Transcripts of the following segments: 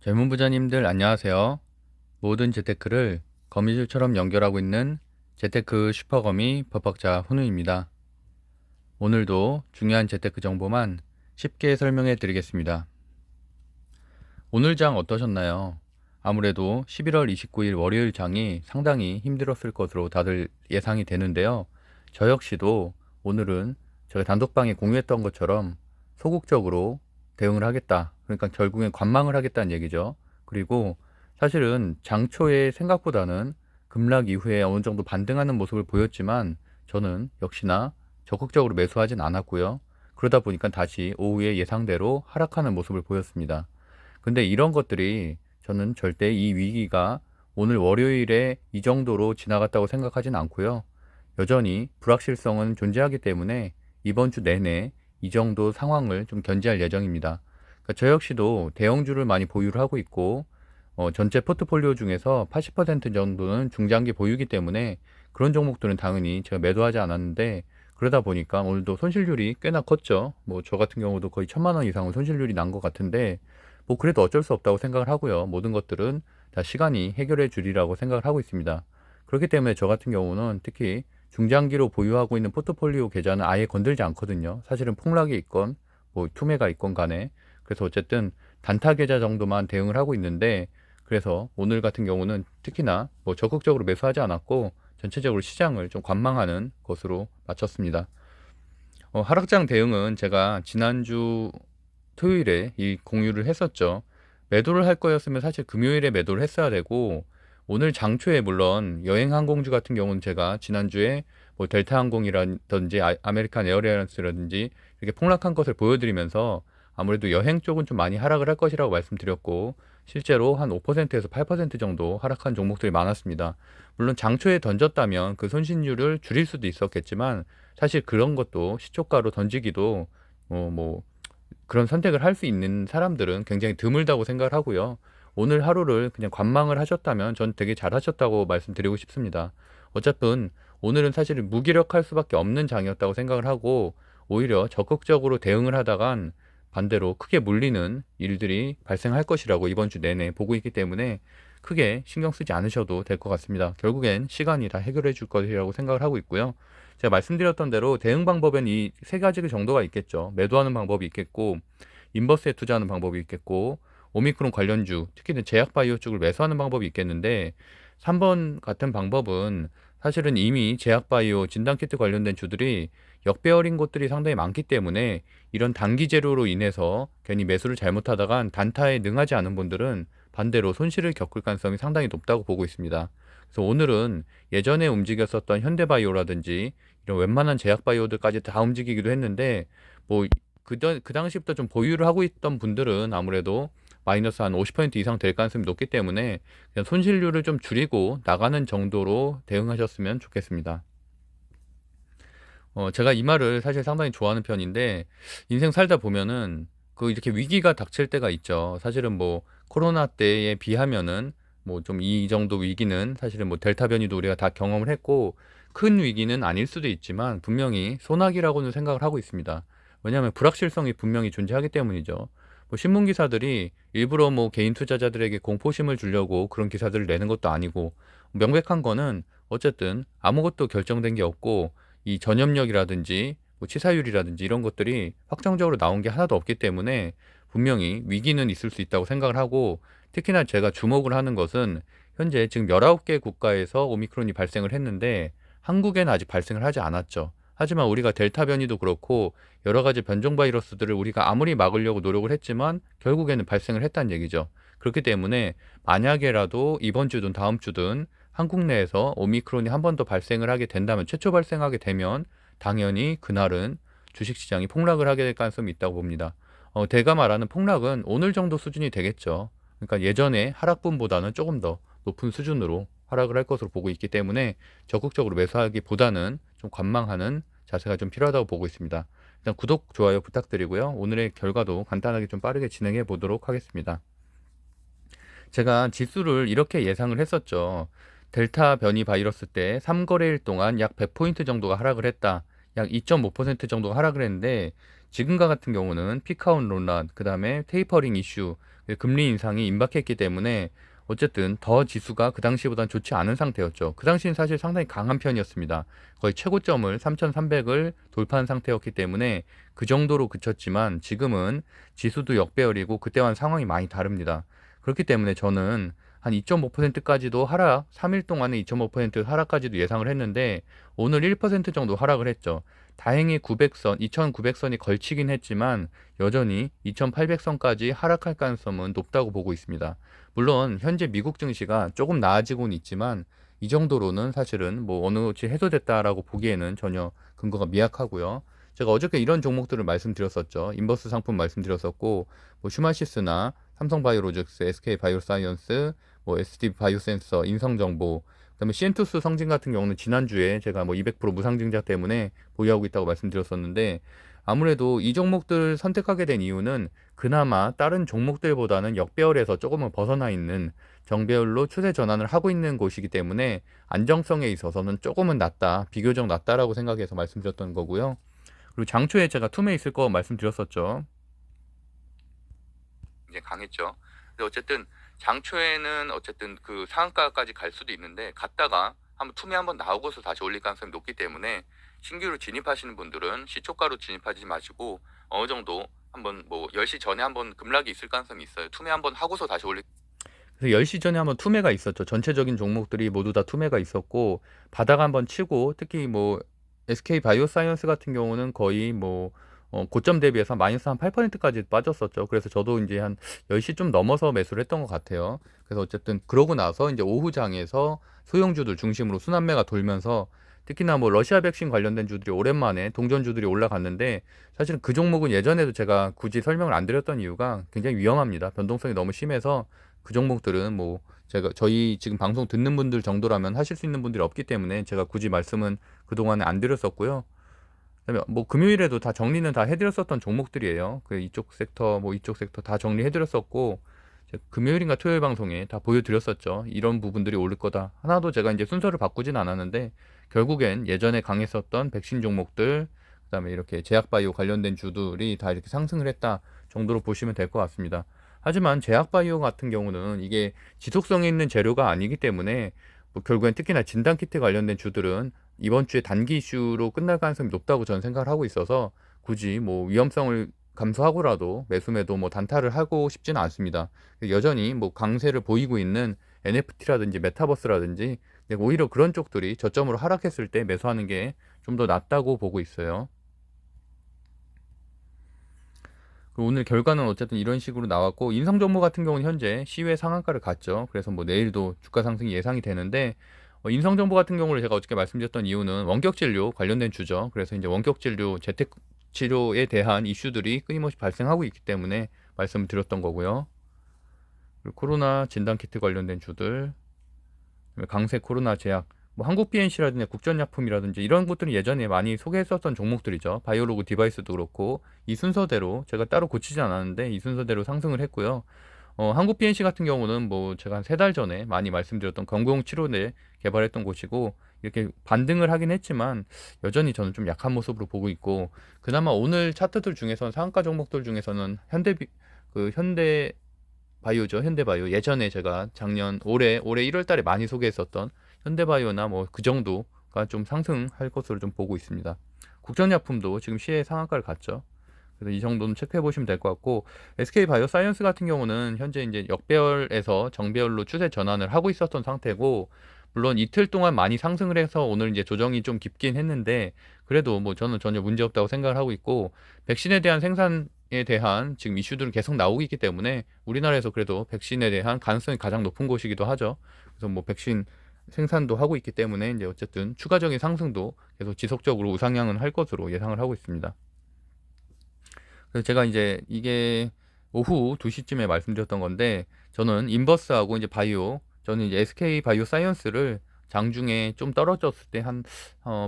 젊은 부자님들 안녕하세요. 모든 재테크를 거미줄처럼 연결하고 있는 재테크 슈퍼거미 법학자 훈우입니다. 오늘도 중요한 재테크 정보만 쉽게 설명해 드리겠습니다. 오늘 장 어떠셨나요? 아무래도 11월 29일 월요일 장이 상당히 힘들었을 것으로 다들 예상이 되는데요. 저 역시도 오늘은 제가 단독방에 공유했던 것처럼 소극적으로 대응을 하겠다. 그러니까 결국엔 관망을 하겠다는 얘기죠. 그리고 사실은 장초에 생각보다는 급락 이후에 어느 정도 반등하는 모습을 보였지만 저는 역시나 적극적으로 매수하진 않았고요. 그러다 보니까 다시 오후에 예상대로 하락하는 모습을 보였습니다. 근데 이런 것들이 저는 절대 이 위기가 오늘 월요일에 이 정도로 지나갔다고 생각하진 않고요. 여전히 불확실성은 존재하기 때문에 이번 주 내내 이 정도 상황을 좀 견지할 예정입니다. 그러니까 저 역시도 대형주를 많이 보유를 하고 있고 전체 포트폴리오 중에서 80% 정도는 중장기 보유이기 때문에 그런 종목들은 당연히 제가 매도하지 않았는데 그러다 보니까 오늘도 손실률이 꽤나 컸죠. 뭐 저 같은 경우도 거의 1,000만 원 이상은 손실률이 난 것 같은데 뭐 그래도 어쩔 수 없다고 생각을 하고요. 모든 것들은 다 시간이 해결해 주리라고 생각을 하고 있습니다. 그렇기 때문에 저 같은 경우는 특히 중장기로 보유하고 있는 포트폴리오 계좌는 아예 건들지 않거든요. 사실은 폭락이 있건 뭐 투매가 있건 간에. 그래서 어쨌든 단타 계좌 정도만 대응을 하고 있는데 그래서 오늘 같은 경우는 특히나 뭐 적극적으로 매수하지 않았고 전체적으로 시장을 좀 관망하는 것으로 마쳤습니다. 하락장 대응은 제가 지난주 토요일에 이 공유를 했었죠. 매도를 할 거였으면 사실 금요일에 매도를 했어야 되고 오늘 장초에 물론 여행 항공주 같은 경우는 제가 지난주에 뭐 델타 항공이라든지 아메리칸 에어라인스라든지 이렇게 폭락한 것을 보여드리면서 아무래도 여행 쪽은 좀 많이 하락을 할 것이라고 말씀드렸고 실제로 한 5%에서 8% 정도 하락한 종목들이 많았습니다. 물론 장초에 던졌다면 그 손실률을 줄일 수도 있었겠지만 사실 그런 것도 시초가로 던지기도 뭐 그런 선택을 할 수 있는 사람들은 굉장히 드물다고 생각을 하고요. 오늘 하루를 그냥 관망을 하셨다면 전 되게 잘하셨다고 말씀드리고 싶습니다. 어차피 오늘은 사실 무기력할 수밖에 없는 장이었다고 생각을 하고 오히려 적극적으로 대응을 하다간 반대로 크게 물리는 일들이 발생할 것이라고 이번 주 내내 보고 있기 때문에 크게 신경 쓰지 않으셔도 될 것 같습니다. 결국엔 시간이 다 해결해 줄 것이라고 생각을 하고 있고요. 제가 말씀드렸던 대로 대응 방법엔 이 세 가지 정도가 있겠죠. 매도하는 방법이 있겠고, 인버스에 투자하는 방법이 있겠고, 오미크론 관련주, 특히는 제약바이오 쪽을 매수하는 방법이 있겠는데, 3번 같은 방법은 사실은 이미 제약바이오 진단키트 관련된 주들이 역배열인 곳들이 상당히 많기 때문에 이런 단기 재료로 인해서 괜히 매수를 잘못하다간 단타에 능하지 않은 분들은 반대로 손실을 겪을 가능성이 상당히 높다고 보고 있습니다. 그래서 오늘은 예전에 움직였었던 현대바이오라든지 이런 웬만한 제약바이오들까지 다 움직이기도 했는데 뭐 그 당시부터 좀 보유를 하고 있던 분들은 아무래도 마이너스 한 50% 이상 될 가능성이 높기 때문에 그냥 손실률을 좀 줄이고 나가는 정도로 대응하셨으면 좋겠습니다. 제가 이 말을 사실 상당히 좋아하는 편인데 인생 살다 보면은 그 이렇게 위기가 닥칠 때가 있죠. 사실은 뭐 코로나 때에 비하면은 뭐 좀 이 정도 위기는 사실은 뭐 델타 변이도 우리가 다 경험을 했고 큰 위기는 아닐 수도 있지만 분명히 소나기라고는 생각을 하고 있습니다. 왜냐하면 불확실성이 분명히 존재하기 때문이죠. 뭐 신문 기사들이 일부러 뭐 개인 투자자들에게 공포심을 주려고 그런 기사들을 내는 것도 아니고 명백한 거는 어쨌든 아무것도 결정된 게 없고 이 전염력이라든지 뭐 치사율이라든지 이런 것들이 확정적으로 나온 게 하나도 없기 때문에 분명히 위기는 있을 수 있다고 생각을 하고 특히나 제가 주목을 하는 것은 현재 지금 19개 국가에서 오미크론이 발생을 했는데 한국에는 아직 발생을 하지 않았죠. 하지만 우리가 델타 변이도 그렇고 여러 가지 변종 바이러스들을 우리가 아무리 막으려고 노력을 했지만 결국에는 발생을 했다는 얘기죠. 그렇기 때문에 만약에라도 이번 주든 다음 주든 한국 내에서 오미크론이 한 번 더 발생을 하게 된다면 최초 발생하게 되면 당연히 그날은 주식시장이 폭락을 하게 될 가능성이 있다고 봅니다. 제가 말하는 폭락은 오늘 정도 수준이 되겠죠. 그러니까 예전에 하락분보다는 조금 더 높은 수준으로 하락을 할 것으로 보고 있기 때문에 적극적으로 매수하기보다는 좀 관망하는 자세가 좀 필요하다고 보고 있습니다. 일단 구독, 좋아요 부탁드리고요. 오늘의 결과도 간단하게 좀 빠르게 진행해 보도록 하겠습니다. 제가 지수를 이렇게 예상을 했었죠. 델타 변이 바이러스 때 3거래일 동안 약 100포인트 정도가 하락을 했다. 약 2.5% 정도가 하락을 했는데 지금과 같은 경우는 피크아웃 논란, 그 다음에 테이퍼링 이슈, 금리 인상이 임박했기 때문에 어쨌든 더 지수가 그 당시보다는 좋지 않은 상태였죠. 그 당시는 사실 상당히 강한 편이었습니다. 거의 최고점을 3,300을 돌파한 상태였기 때문에 그 정도로 그쳤지만 지금은 지수도 역배열이고 그때와는 상황이 많이 다릅니다. 그렇기 때문에 저는 한 2.5%까지도 하락, 3일 동안에 2.5% 하락까지도 예상을 했는데 오늘 1% 정도 하락을 했죠. 다행히 900선, 2,900선이 걸치긴 했지만 여전히 2,800선까지 하락할 가능성은 높다고 보고 있습니다. 물론 현재 미국 증시가 조금 나아지고는 있지만 이 정도로는 사실은 뭐 어느 것이 해소됐다라고 보기에는 전혀 근거가 미약하고요. 제가 어저께 이런 종목들을 말씀드렸었죠. 인버스 상품 말씀드렸었고, 뭐 슈마시스나 삼성바이오로직스, SK바이오사이언스, 뭐 SD바이오센서, 인성정보, 그다음에 시엔투스 성진 같은 경우는 지난주에 제가 뭐 200% 무상증자 때문에 보유하고 있다고 말씀드렸었는데 아무래도 이 종목들을 선택하게 된 이유는 그나마 다른 종목들보다는 역배열에서 조금은 벗어나 있는 정배열로 추세 전환을 하고 있는 곳이기 때문에 안정성에 있어서는 조금은 낫다, 비교적 낫다라고 생각해서 말씀드렸던 거고요. 그리고 장초에 제가 투매 있을 거 말씀드렸었죠. 이제 강했죠. 근데 어쨌든 장초에는 어쨌든 그 상한가까지 갈 수도 있는데 갔다가 한번 투매 한번 나오고서 다시 올릴 가능성이 높기 때문에 신규로 진입하시는 분들은 시초가로 진입하지 마시고 어느 정도 한번 뭐 10시 전에 한번 급락이 있을 가능성이 있어요. 투매 한번 하고서 다시 올릴. 그래서 10시 전에 한번 투매가 있었죠. 전체적인 종목들이 모두 다 투매가 있었고 바닥 한번 치고 특히 뭐 SK 바이오사이언스 같은 경우는 거의 뭐 고점 대비해서 마이너스 한 8%까지 빠졌었죠. 그래서 저도 이제 한 10시 좀 넘어서 매수를 했던 것 같아요. 그래서 어쨌든 그러고 나서 이제 오후 장에서 소형주들 중심으로 순환매가 돌면서 특히나 뭐 러시아 백신 관련된 주들이 오랜만에 동전주들이 올라갔는데 사실은 그 종목은 예전에도 제가 굳이 설명을 안 드렸던 이유가 굉장히 위험합니다. 변동성이 너무 심해서 그 종목들은 뭐 제가 저희 지금 방송 듣는 분들 정도라면 하실 수 있는 분들이 없기 때문에 제가 굳이 말씀은 그동안에 안 드렸었고요. 그다음에 뭐 금요일에도 다 정리는 다 해드렸었던 종목들이에요. 그 이쪽 섹터 뭐 이쪽 섹터 다 정리해드렸었고 금요일인가 토요일 방송에 다 보여드렸었죠. 이런 부분들이 오를 거다. 하나도 제가 이제 순서를 바꾸진 않았는데 결국엔 예전에 강했었던 백신 종목들 그다음에 이렇게 제약바이오 관련된 주들이 다 이렇게 상승을 했다 정도로 보시면 될 것 같습니다. 하지만 제약바이오 같은 경우는 이게 지속성이 있는 재료가 아니기 때문에 뭐 결국엔 특히나 진단키트 관련된 주들은 이번 주에 단기 이슈로 끝날 가능성이 높다고 저는 생각을 하고 있어서 굳이 뭐 위험성을 감수하고라도 매수매도 뭐 단타를 하고 싶지는 않습니다. 여전히 뭐 강세를 보이고 있는 NFT라든지 메타버스라든지 오히려 그런 쪽들이 저점으로 하락했을 때 매수하는 게 좀 더 낫다고 보고 있어요. 오늘 결과는 어쨌든 이런 식으로 나왔고 인성정보 같은 경우는 현재 시외 상한가를 갔죠. 그래서 뭐 내일도 주가 상승이 예상이 되는데 인성정보 같은 경우를 제가 어저께 말씀드렸던 이유는 원격진료 관련된 주죠. 그래서 이제 원격진료 재택치료에 대한 이슈들이 끊임없이 발생하고 있기 때문에 말씀을 드렸던 거고요. 그리고 코로나 진단키트 관련된 주들, 강세 코로나 제약, 뭐 한국 BNC라든지 국전약품이라든지 이런 것들은 예전에 많이 소개했었던 종목들이죠. 바이오로그 디바이스도 그렇고 이 순서대로 제가 따로 고치지 않았는데 이 순서대로 상승을 했고요. 한국 BNC 같은 경우는 뭐 제가 한 3달 전에 많이 말씀드렸던 건강 치료제 개발했던 곳이고 이렇게 반등을 하긴 했지만 여전히 저는 좀 약한 모습으로 보고 있고 그나마 오늘 차트들 중에서는 상한가 종목들 중에서는 현대 바이오죠. 현대바이오. 예전에 제가 작년 올해 1월 달에 많이 소개했었던 현대바이오나 뭐 그 정도가 좀 상승할 것으로 좀 보고 있습니다. 국전약품도 지금 시의 상한가를 갔죠. 그래서 이 정도는 체크해 보시면 될 것 같고 SK 바이오사이언스 같은 경우는 현재 이제 역배열에서 정배열로 추세 전환을 하고 있었던 상태고 물론 이틀 동안 많이 상승을 해서 오늘 이제 조정이 좀 깊긴 했는데 그래도 뭐 저는 전혀 문제 없다고 생각을 하고 있고 백신에 대한 생산에 대한 지금 이슈들은 계속 나오고 있기 때문에 우리나라에서 그래도 백신에 대한 가능성이 가장 높은 곳이기도 하죠. 그래서 뭐 백신 생산도 하고 있기 때문에 이제 어쨌든 추가적인 상승도 계속 지속적으로 우상향은 할 것으로 예상을 하고 있습니다. 그래서 제가 이제 이게 오후 2시쯤에 말씀드렸던 건데 저는 인버스하고 이제 바이오 저는 이제 SK 바이오 사이언스를 장중에 좀 떨어졌을 때 한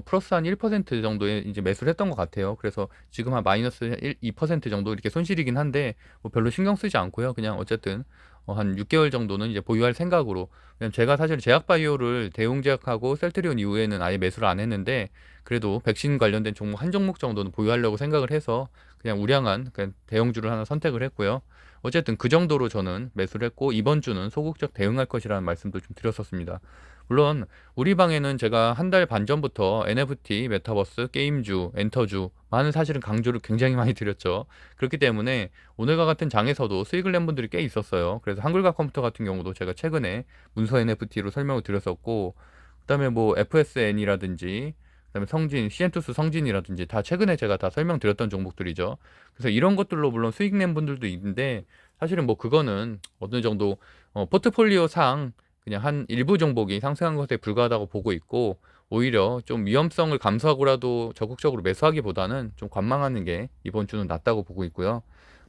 플러스 한 1% 정도에 이제 매수를 했던 것 같아요. 그래서 지금 한 마이너스 2% 정도 이렇게 손실이긴 한데 뭐 별로 신경 쓰지 않고요. 그냥 어쨌든 한 6개월 정도는 이제 보유할 생각으로. 왜냐면 제가 사실 제약바이오를 대웅제약하고 셀트리온 이후에는 아예 매수를 안 했는데 그래도 백신 관련된 종목 한 종목 정도는 보유하려고 생각을 해서 그냥 우량한 그냥 대형주를 하나 선택을 했고요. 어쨌든 그 정도로 저는 매수를 했고 이번 주는 소극적 대응할 것이라는 말씀도 좀 드렸었습니다. 물론 우리 방에는 제가 한 달 반 전부터 NFT, 메타버스, 게임주, 엔터주 많은 사실은 강조를 굉장히 많이 드렸죠. 그렇기 때문에 오늘과 같은 장에서도 수익을 낸 분들이 꽤 있었어요. 그래서 한글과 컴퓨터 같은 경우도 제가 최근에 문서 NFT로 설명을 드렸었고, 그다음에 뭐 FSN이라든지 그다음에 성진, 시엔투스 성진이라든지 다 최근에 제가 다 설명드렸던 종목들이죠. 그래서 이런 것들로 물론 수익 낸 분들도 있는데 사실은 뭐 그거는 어느 정도 포트폴리오 상 그냥 한 일부 종목이 상승한 것에 불과하다고 보고 있고, 오히려 좀 위험성을 감수하고라도 적극적으로 매수하기보다는 좀 관망하는 게 이번 주는 낫다고 보고 있고요.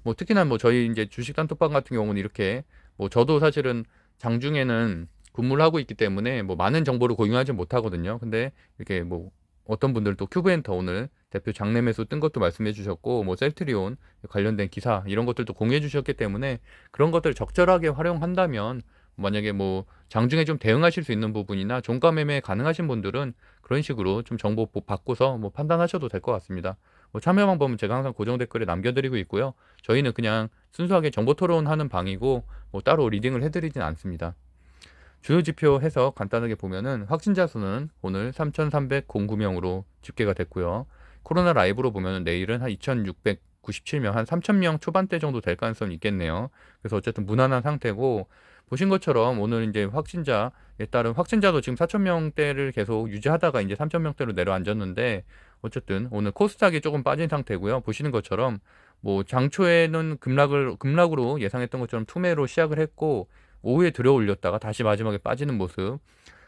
뭐 특히나 뭐 저희 이제 주식 단톡방 같은 경우는 이렇게 뭐 저도 사실은 장중에는 근무를 하고 있기 때문에 뭐 많은 정보를 공유하지 못하거든요. 근데 이렇게 뭐 어떤 분들 또 큐브엔터 오늘 대표 장내 매수 뜬 것도 말씀해 주셨고, 뭐 셀트리온 관련된 기사 이런 것들도 공유해 주셨기 때문에 그런 것들을 적절하게 활용한다면, 만약에 뭐 장중에 좀 대응하실 수 있는 부분이나 종가 매매 가능하신 분들은 그런 식으로 좀 정보 받고서 뭐 판단하셔도 될 것 같습니다. 뭐 참여 방법은 제가 항상 고정 댓글에 남겨드리고 있고요. 저희는 그냥 순수하게 정보 토론하는 방이고 뭐 따로 리딩을 해드리진 않습니다. 주요 지표 해석 간단하게 보면은 확진자 수는 오늘 3,309명으로 집계가 됐고요. 코로나 라이브로 보면은 내일은 한 2,697명, 한 3,000명 초반대 정도 될 가능성이 있겠네요. 그래서 어쨌든 무난한 상태고, 보신 것처럼 오늘 이제 확진자에 따른 확진자도 지금 4,000명대를 계속 유지하다가 이제 3,000명대로 내려앉았는데, 어쨌든 오늘 코스닥이 조금 빠진 상태고요. 보시는 것처럼 뭐 장초에는 급락으로 예상했던 것처럼 투매로 시작을 했고, 오후에 들어 올렸다가 다시 마지막에 빠지는 모습.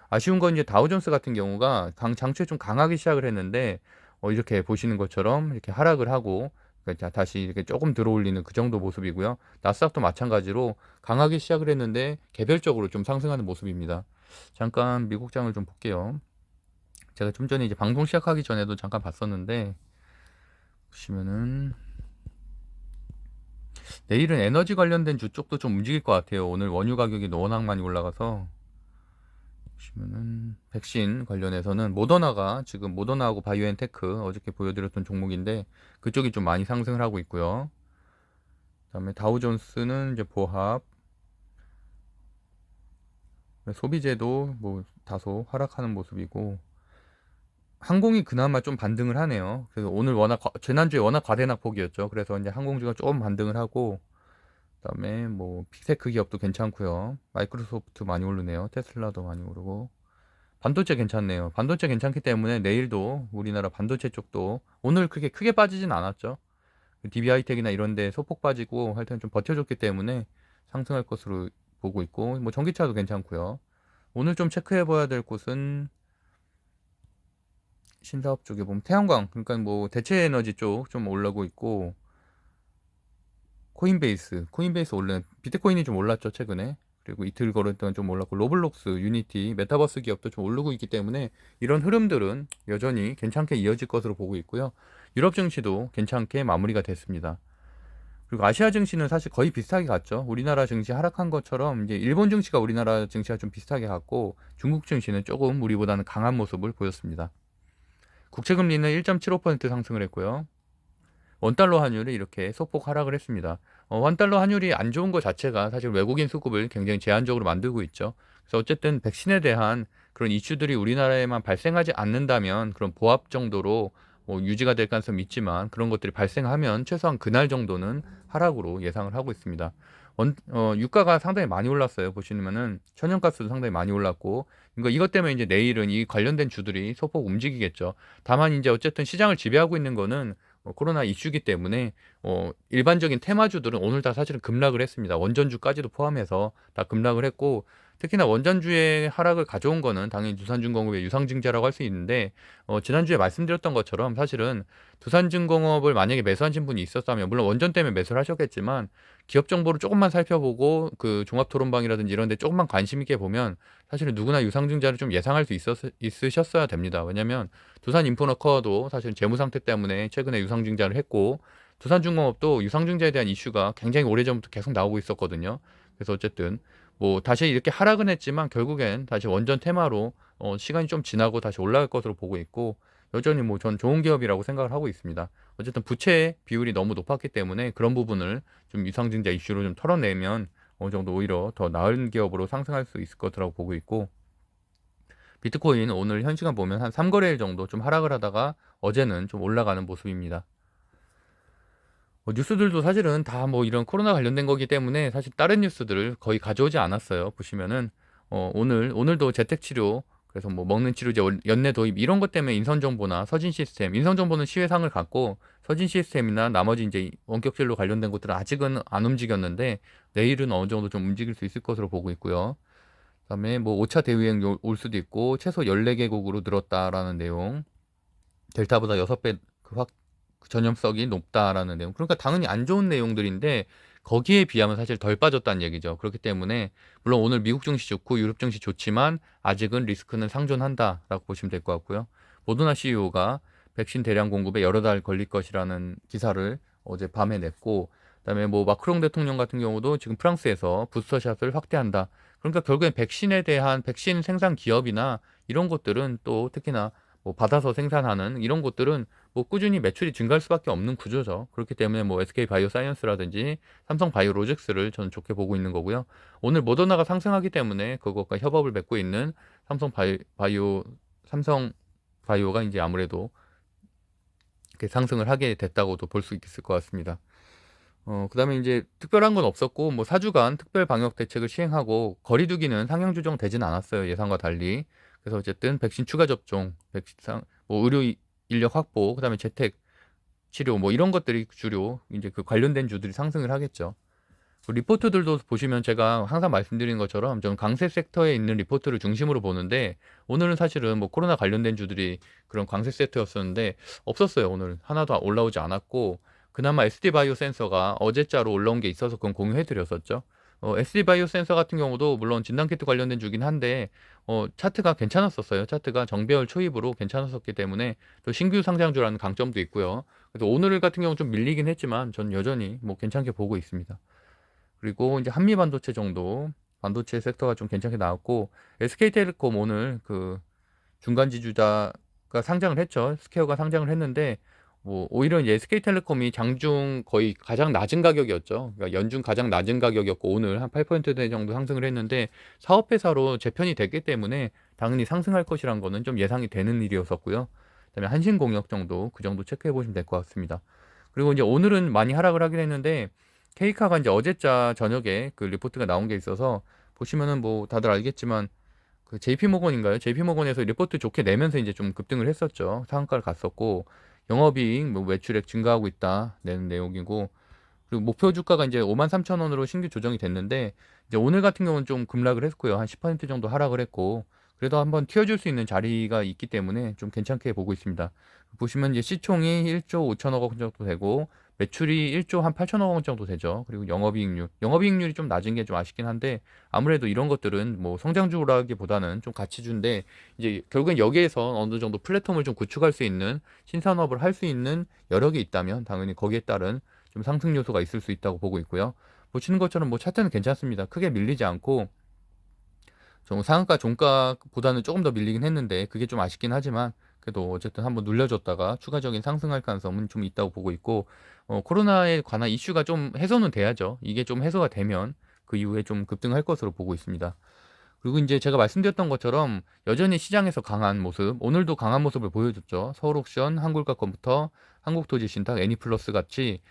아쉬운 건 이제 다우존스 같은 경우가 장초에 좀 강하게 시작을 했는데 이렇게 보시는 것처럼 이렇게 하락을 하고 그러니까 다시 이렇게 조금 들어 올리는 그 정도 모습이고요. 나스닥도 마찬가지로 강하게 시작을 했는데 개별적으로 좀 상승하는 모습입니다. 잠깐 미국장을 좀 볼게요. 제가 좀 전에 이제 방송 시작하기 전에도 잠깐 봤었는데, 보시면은 내일은 에너지 관련된 주 쪽도 좀 움직일 것 같아요. 오늘 원유 가격이 워낙 많이 올라가서. 보시면은 백신 관련해서는 모더나가 지금 모더나하고 바이오엔테크 어저께 보여드렸던 종목인데 그쪽이 좀 많이 상승을 하고 있고요. 그다음에 다우존스는 이제 보합, 소비재도 뭐 다소 하락하는 모습이고, 항공이 그나마 좀 반등을 하네요. 그래서 오늘 지난주에 워낙 과대낙폭이었죠. 그래서 이제 항공주가 조금 반등을 하고, 그다음에 뭐 픽테크 기업도 괜찮고요. 마이크로소프트 많이 오르네요. 테슬라도 많이 오르고. 반도체 괜찮네요. 반도체 괜찮기 때문에 내일도 우리나라 반도체 쪽도 오늘 그렇게 크게 빠지진 않았죠. DB하이텍이나 이런 데 소폭 빠지고 하여튼 좀 버텨줬기 때문에 상승할 것으로 보고 있고, 뭐 전기차도 괜찮고요. 오늘 좀 체크해 봐야 될 곳은 신사업 쪽에 보면 태양광, 그러니까 뭐 대체 에너지 쪽 좀 올라오고 있고, 코인베이스 원래 비트코인이 좀 올랐죠 최근에. 그리고 이틀 걸을 동안 좀 올랐고, 로블록스, 유니티, 메타버스 기업도 좀 오르고 있기 때문에 이런 흐름들은 여전히 괜찮게 이어질 것으로 보고 있고요. 유럽 증시도 괜찮게 마무리가 됐습니다. 그리고 아시아 증시는 사실 거의 비슷하게 갔죠. 우리나라 증시 하락한 것처럼 이제 일본 증시가 우리나라 증시와 좀 비슷하게 갔고, 중국 증시는 조금 우리보다는 강한 모습을 보였습니다. 국채금리는 1.75% 상승을 했고요. 원달러 환율이 이렇게 소폭 하락을 했습니다. 원달러 환율이 안 좋은 것 자체가 사실 외국인 수급을 굉장히 제한적으로 만들고 있죠. 그래서 어쨌든 백신에 대한 그런 이슈들이 우리나라에만 발생하지 않는다면 그런 보합 정도로 뭐 유지가 될 가능성이 있지만, 그런 것들이 발생하면 최소한 그날 정도는 하락으로 예상을 하고 있습니다. 유가가 상당히 많이 올랐어요. 보시면은 천연가스도 상당히 많이 올랐고, 이것 때문에 이제 내일은 이 관련된 주들이 소폭 움직이겠죠. 다만 이제 어쨌든 시장을 지배하고 있는 거는 코로나 이슈기 때문에 일반적인 테마주들은 오늘 다 사실은 급락을 했습니다. 원전주까지도 포함해서 다 급락을 했고, 특히나 원전주의 하락을 가져온 거는 당연히 두산중공업의 유상증자라고 할 수 있는데, 지난주에 말씀드렸던 것처럼 사실은 두산중공업을 만약에 매수하신 분이 있었다면, 물론 원전 때문에 매수를 하셨겠지만 기업 정보를 조금만 살펴보고 그 종합토론방이라든지 이런 데 조금만 관심 있게 보면 사실은 누구나 유상증자를 좀 예상할 수 있으셨어야 됩니다. 왜냐면 두산인프라코어도 사실 재무 상태 때문에 최근에 유상증자를 했고, 두산중공업도 유상증자에 대한 이슈가 굉장히 오래전부터 계속 나오고 있었거든요. 그래서 어쨌든 뭐 다시 이렇게 하락은 했지만 결국엔 다시 원전 테마로 시간이 좀 지나고 다시 올라갈 것으로 보고 있고, 여전히 뭐 전 좋은 기업이라고 생각을 하고 있습니다. 어쨌든 부채 비율이 너무 높았기 때문에 그런 부분을 좀 유상증자 이슈로 좀 털어내면 어느 정도 오히려 더 나은 기업으로 상승할 수 있을 것이라고 보고 있고, 비트코인 오늘 현 시간 보면 한 3거래일 정도 좀 하락을 하다가 어제는 좀 올라가는 모습입니다. 뉴스들도 사실은 다 뭐 이런 코로나 관련된 거기 때문에 사실 다른 뉴스들을 거의 가져오지 않았어요. 보시면은 오늘도 재택치료, 그래서 뭐 먹는 치료제 연내 도입 이런 것 때문에 인선정보나 서진시스템, 인선정보는 시회상을 갖고 서진시스템이나 나머지 이제 원격진료 관련된 것들은 아직은 안 움직였는데 내일은 어느 정도 좀 움직일 수 있을 것으로 보고 있고요. 그다음에 뭐 5차 대유행 올 수도 있고 최소 14개국으로 늘었다라는 내용, 델타보다 6배 그 전염성이 높다라는 내용. 그러니까 당연히 안 좋은 내용들인데 거기에 비하면 사실 덜 빠졌다는 얘기죠. 그렇기 때문에 물론 오늘 미국 증시 좋고 유럽 증시 좋지만 아직은 리스크는 상존한다라고 보시면 될 것 같고요. 모더나 CEO가 백신 대량 공급에 여러 달 걸릴 것이라는 기사를 어제 밤에 냈고, 그다음에 뭐 마크롱 대통령 같은 경우도 지금 프랑스에서 부스터샷을 확대한다. 그러니까 결국엔 백신에 대한 백신 생산 기업이나 이런 것들은 또 특히나 뭐 받아서 생산하는 이런 것들은 뭐 꾸준히 매출이 증가할 수밖에 없는 구조죠. 그렇기 때문에 뭐 SK 바이오사이언스라든지 삼성 바이오로직스를 저는 좋게 보고 있는 거고요. 오늘 모더나가 상승하기 때문에 그것과 협업을 맺고 있는 삼성 바이오가 이제 아무래도 이렇게 상승을 하게 됐다고도 볼 수 있을 것 같습니다. 그다음에 이제 특별한 건 없었고, 뭐 4주간 특별 방역 대책을 시행하고 거리두기는 상향 조정되진 않았어요. 예상과 달리. 그래서 어쨌든 백신 추가 접종, 뭐 의료 인력 확보, 그다음에 재택 치료 뭐 이런 것들이 주로 이제 그 관련된 주들이 상승을 하겠죠. 그 리포트들도 보시면 제가 항상 말씀드린 것처럼 저는 강세 섹터에 있는 리포트를 중심으로 보는데, 오늘은 사실은 뭐 코로나 관련된 주들이 그런 강세 섹터였었는데 없었어요. 오늘 하나도 올라오지 않았고, 그나마 SD 바이오 센서가 어제자로 올라온 게 있어서 그건 공유해 드렸었죠. SD 바이오 센서 같은 경우도 물론 진단키트 관련된 주긴 한데 차트가 괜찮았었어요. 차트가 정배열 초입으로 괜찮았었기 때문에 또 신규 상장주라는 강점도 있고요. 그래서 오늘 같은 경우 좀 밀리긴 했지만 전 여전히 뭐 괜찮게 보고 있습니다. 그리고 이제 한미 반도체 정도, 반도체 섹터가 좀 괜찮게 나왔고, SK텔레콤 오늘 그 중간 지주자가 상장을 했죠. 스퀘어가 상장을 했는데 뭐 오히려 이제 SK텔레콤이 장중 거의 가장 낮은 가격이었죠. 그러니까 연중 가장 낮은 가격이었고 오늘 한 8% 정도 상승을 했는데 사업회사로 재편이 됐기 때문에 당연히 상승할 것이란 거는 좀 예상이 되는 일이었었고요. 그다음에 한신공역 정도 그 정도 체크해 보시면 될 것 같습니다. 그리고 이제 오늘은 많이 하락을 하긴 했는데 케이카가 이제 어제자 저녁에 그 리포트가 나온 게 있어서 보시면은 뭐 다들 알겠지만 그 JP모건인가요? JP모건에서 리포트 좋게 내면서 이제 좀 급등을 했었죠. 상한가를 갔었고, 영업이익, 뭐 매출액 증가하고 있다 내는 내용이고, 그리고 목표 주가가 이제 53,000원으로 신규 조정이 됐는데 이제 오늘 같은 경우는 좀 급락을 했고요. 한 10% 정도 하락을 했고, 그래도 한번 튀어줄 수 있는 자리가 있기 때문에 좀 괜찮게 보고 있습니다. 보시면 이제 시총이 1조 5천억 원 정도 되고 매출이 1조 한 8천억 원 정도 되죠. 그리고 영업이익률이 좀 낮은 게 좀 아쉽긴 한데 아무래도 이런 것들은 뭐 성장주라기보다는 좀 가치주인데 이제 결국엔 여기에서 어느 정도 플랫폼을 좀 구축할 수 있는 신산업을 할 수 있는 여력이 있다면 당연히 거기에 따른 좀 상승 요소가 있을 수 있다고 보고 있고요. 보시는 것처럼 뭐 차트는 괜찮습니다. 크게 밀리지 않고 좀 상한가 종가보다는 조금 더 밀리긴 했는데 그게 좀 아쉽긴 하지만 그래도 어쨌든 한번 눌려줬다가 추가적인 상승할 가능성은 좀 있다고 보고 있고, 코로나에 관한 이슈가 좀 해소는 돼야죠. 이게 좀 해소가 되면 그 이후에 좀 급등할 것으로 보고 있습니다. 그리고 이제 제가 말씀드렸던 것처럼 여전히 시장에서 강한 모습, 오늘도 강한 모습을 보여줬죠. 서울옥션, 한국가컴퓨터, 한국토지신탁, 애니플러스 같이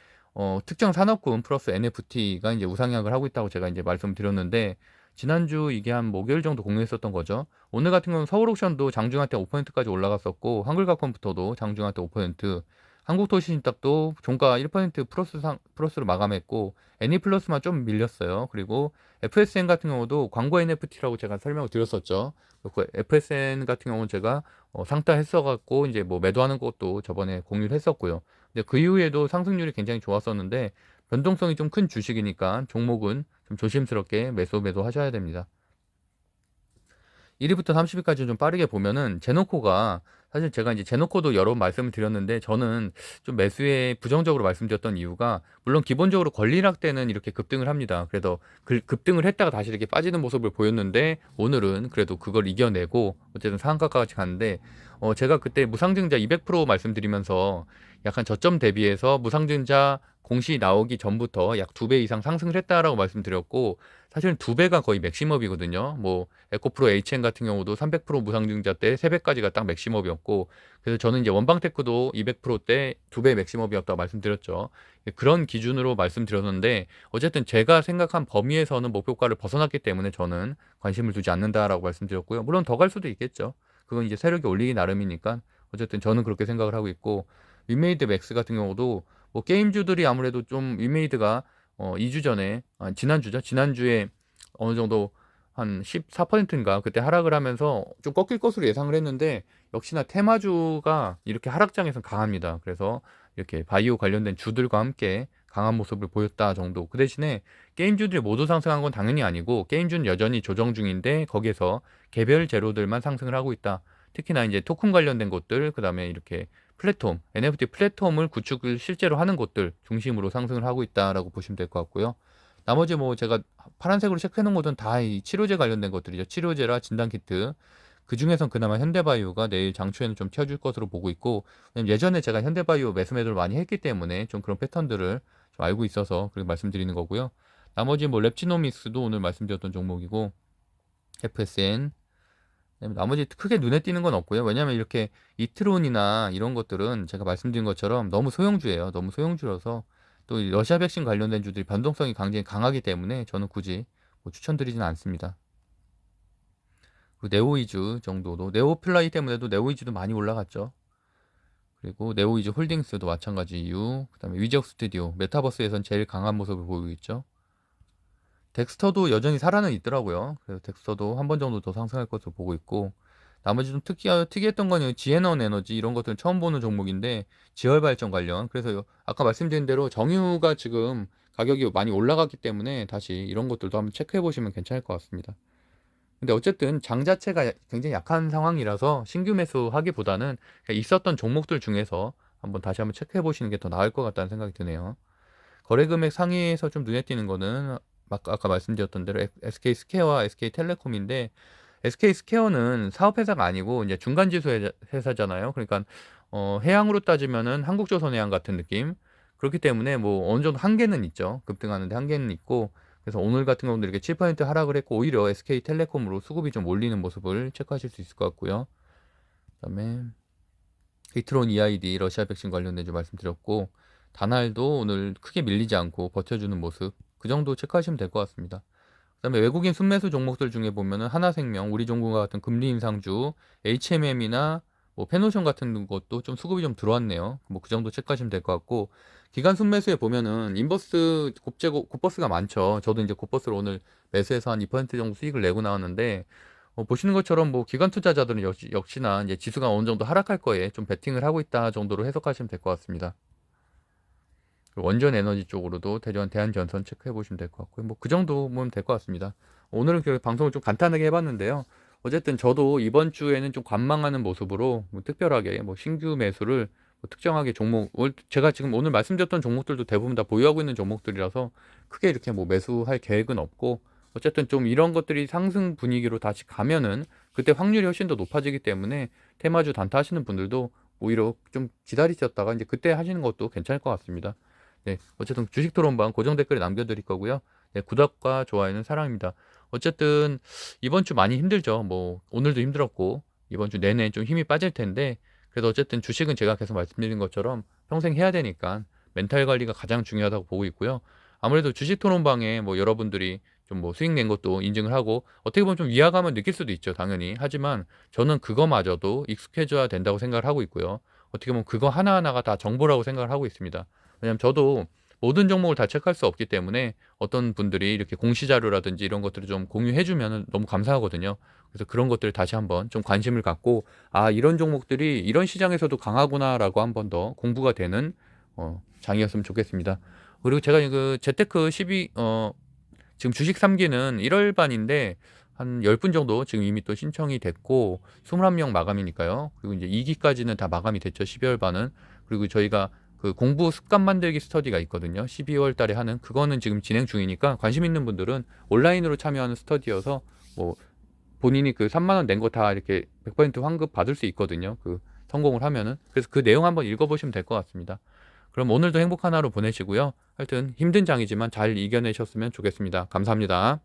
특정 산업군 플러스 NFT가 이제 우상향을 하고 있다고 제가 이제 말씀드렸는데 지난주 이게 한 목요일 정도 공유했었던 거죠. 오늘 같은 경우는 서울옥션도 장중한테 5%까지 올라갔었고 한글가컴퓨터도 장중한테 5%, 한국도시신탁도 종가 1% 플러스로 마감했고 애니플러스만 좀 밀렸어요. 그리고 FSN 같은 경우도 광고 NFT라고 제가 설명을 드렸었죠. 그 FSN 같은 경우는 제가 상따했어갖고 이제 뭐 매도하는 것도 저번에 공유를 했었고요. 근데 그 이후에도 상승률이 굉장히 좋았었는데 변동성이 좀 큰 주식이니까 종목은 좀 조심스럽게 매도 하셔야 됩니다. 1위부터 30위까지 좀 빠르게 보면은 제노코가 사실 제가 이제 제놓고도 여러 번 말씀을 드렸는데 저는 좀 매수에 부정적으로 말씀드렸던 이유가 물론 기본적으로 권리락 때는 이렇게 급등을 합니다. 그래도 급등을 했다가 다시 이렇게 빠지는 모습을 보였는데 오늘은 그래도 그걸 이겨내고 어쨌든 상한가까지 갔는데 제가 그때 무상증자 200% 말씀드리면서 약간 저점 대비해서 무상증자 공시 나오기 전부터 약 2배 이상 상승을 했다라고 말씀드렸고 사실은 2배가 거의 맥시멈이거든요. 뭐 에코프로 HN 같은 경우도 300% 무상증자 때 3배까지가 딱 맥시멈이었고 그래서 저는 이제 원방테크도 200%때 2배 맥시멈이었다고 말씀드렸죠. 그런 기준으로 말씀드렸는데 어쨌든 제가 생각한 범위에서는 목표가를 벗어났기 때문에 저는 관심을 두지 않는다라고 말씀드렸고요. 물론 더 갈 수도 있겠죠. 그건 이제 세력이 올리기 나름이니까 어쨌든 저는 그렇게 생각을 하고 있고 윈메이드 맥스 같은 경우도 뭐 게임주들이 아무래도 좀 윈메이드가 2주 전에 지난주에 어느 정도 한 14%인가 그때 하락을 하면서 좀 꺾일 것으로 예상을 했는데 역시나 테마주가 이렇게 하락장에서 강합니다. 그래서 이렇게 바이오 관련된 주들과 함께 강한 모습을 보였다 정도. 그 대신에 게임주들이 모두 상승한 건 당연히 아니고 게임주는 여전히 조정 중인데 거기에서 개별 재료들만 상승을 하고 있다. 특히나 이제 토큰 관련된 것들, 그다음에 이렇게 플랫폼, NFT 플랫폼을 구축을 실제로 하는 곳들 중심으로 상승을 하고 있다라고 보시면 될 것 같고요. 나머지 뭐 제가 파란색으로 체크해 놓은 것은 다 이 치료제 관련된 것들이죠. 치료제라 진단키트. 그 중에선 그나마 현대바이오가 내일 장초에는 좀 튀어줄 것으로 보고 있고, 왜냐면 예전에 제가 현대바이오 매수매도를 많이 했기 때문에 좀 그런 패턴들을 좀 알고 있어서 그렇게 말씀드리는 거고요. 나머지 뭐 랩지노믹스도 오늘 말씀드렸던 종목이고, FSN, 나머지 크게 눈에 띄는 건 없고요. 왜냐면 이렇게 이트론이나 이런 것들은 제가 말씀드린 것처럼 너무 소형주예요. 너무 소형주라서 또 러시아 백신 관련된 주들이 변동성이 굉장히 강하기 때문에 저는 굳이 뭐 추천드리지는 않습니다. 그리고 네오이즈 정도도 네오플라이 때문에도 네오이즈도 많이 올라갔죠. 그리고 네오이즈 홀딩스도 마찬가지 이유. 그다음에 위적 스튜디오 메타버스에선 제일 강한 모습을 보이고 있죠. 덱스터도 여전히 살아는 있더라고요. 그래서 덱스터도 한 번 정도 더 상승할 것으로 보고 있고 나머지 좀 특이했던 건 지에넌 에너지 이런 것들은 처음 보는 종목인데 지열 발전 관련 그래서 아까 말씀드린 대로 정유가 지금 가격이 많이 올라갔기 때문에 다시 이런 것들도 한번 체크해 보시면 괜찮을 것 같습니다. 근데 어쨌든 장 자체가 굉장히 약한 상황이라서 신규 매수하기보다는 그냥 있었던 종목들 중에서 다시 한번 체크해 보시는 게 더 나을 것 같다는 생각이 드네요. 거래 금액 상위에서 좀 눈에 띄는 거는 아까 말씀드렸던 대로 SK 스퀘어와 SK 텔레콤인데 SK 스퀘어는 사업회사가 아니고 이제 중간지수 회사잖아요. 그러니까 해양으로 따지면은 한국조선해양 같은 느낌. 그렇기 때문에 뭐 어느 정도 한계는 있죠. 급등하는데 한계는 있고 그래서 오늘 같은 경우도 이렇게 7% 하락을 했고 오히려 SK텔레콤으로 수급이 좀 몰리는 모습을 체크하실 수 있을 것 같고요. 그다음에 히트론 EID 러시아 백신 관련된 좀 말씀드렸고 다날도 오늘 크게 밀리지 않고 버텨주는 모습 그 정도 체크하시면 될 것 같습니다. 그다음에 외국인 순매수 종목들 중에 보면은 하나생명, 우리종군과 같은 금리 인상주, HMM이나 뭐 페노션 같은 것도 좀 수급이 좀 들어왔네요. 뭐 그 정도 체크하시면 될 것 같고 기간 순매수에 보면은 인버스 곱버스가 많죠. 저도 이제 곱버스를 오늘 매수해서 한 2% 정도 수익을 내고 나왔는데 보시는 것처럼 뭐 기관 투자자들은 역시나 이제 지수가 어느 정도 하락할 거에 좀 베팅을 하고 있다 정도로 해석하시면 될 것 같습니다. 원전 에너지 쪽으로도 대한전선 체크해 보시면 될 것 같고요. 뭐 그 정도면 될 것 같습니다. 오늘은 그 방송을 좀 간단하게 해봤는데요. 어쨌든 저도 이번 주에는 좀 관망하는 모습으로 뭐 특별하게 뭐 신규 매수를 뭐 특정하게 제가 지금 오늘 말씀드렸던 종목들도 대부분 다 보유하고 있는 종목들이라서 크게 이렇게 뭐 매수할 계획은 없고 어쨌든 좀 이런 것들이 상승 분위기로 다시 가면은 그때 확률이 훨씬 더 높아지기 때문에 테마주 단타 하시는 분들도 오히려 좀 기다리셨다가 이제 그때 하시는 것도 괜찮을 것 같습니다. 네, 어쨌든 주식 토론방 고정 댓글에 남겨드릴 거고요. 네, 구독과 좋아요는 사랑입니다. 어쨌든 이번 주 많이 힘들죠. 뭐 오늘도 힘들었고 이번 주 내내 좀 힘이 빠질 텐데 그래도 어쨌든 주식은 제가 계속 말씀드린 것처럼 평생 해야 되니까 멘탈 관리가 가장 중요하다고 보고 있고요. 아무래도 주식 토론방에 뭐 여러분들이 좀 뭐 수익 낸 것도 인증을 하고 어떻게 보면 좀 위화감을 느낄 수도 있죠, 당연히. 하지만 저는 그거마저도 익숙해져야 된다고 생각을 하고 있고요. 어떻게 보면 그거 하나하나가 다 정보라고 생각을 하고 있습니다. 왜냐면 저도 모든 종목을 다 체크할 수 없기 때문에 어떤 분들이 이렇게 공시 자료라든지 이런 것들을 좀 공유해 주면 너무 감사하거든요. 그래서 그런 것들을 다시 한번 좀 관심을 갖고 아, 이런 종목들이 이런 시장에서도 강하구나라고 한번 더 공부가 되는 장이었으면 좋겠습니다. 그리고 제가 그 재테크 12 지금 주식 3기는 1월 반인데 한 10분 정도 지금 이미 또 신청이 됐고 21명 마감이니까요. 그리고 이제 2기까지는 다 마감이 됐죠. 12월 반은. 그리고 저희가 그 공부 습관 만들기 스터디가 있거든요. 12월 달에 하는 그거는 지금 진행 중이니까 관심 있는 분들은 온라인으로 참여하는 스터디여서 뭐 본인이 그 3만 원 낸 거 다 이렇게 100% 환급 받을 수 있거든요. 그 성공을 하면은. 그래서 그 내용 한번 읽어보시면 될 것 같습니다. 그럼 오늘도 행복한 하루 보내시고요. 하여튼 힘든 장이지만 잘 이겨내셨으면 좋겠습니다. 감사합니다.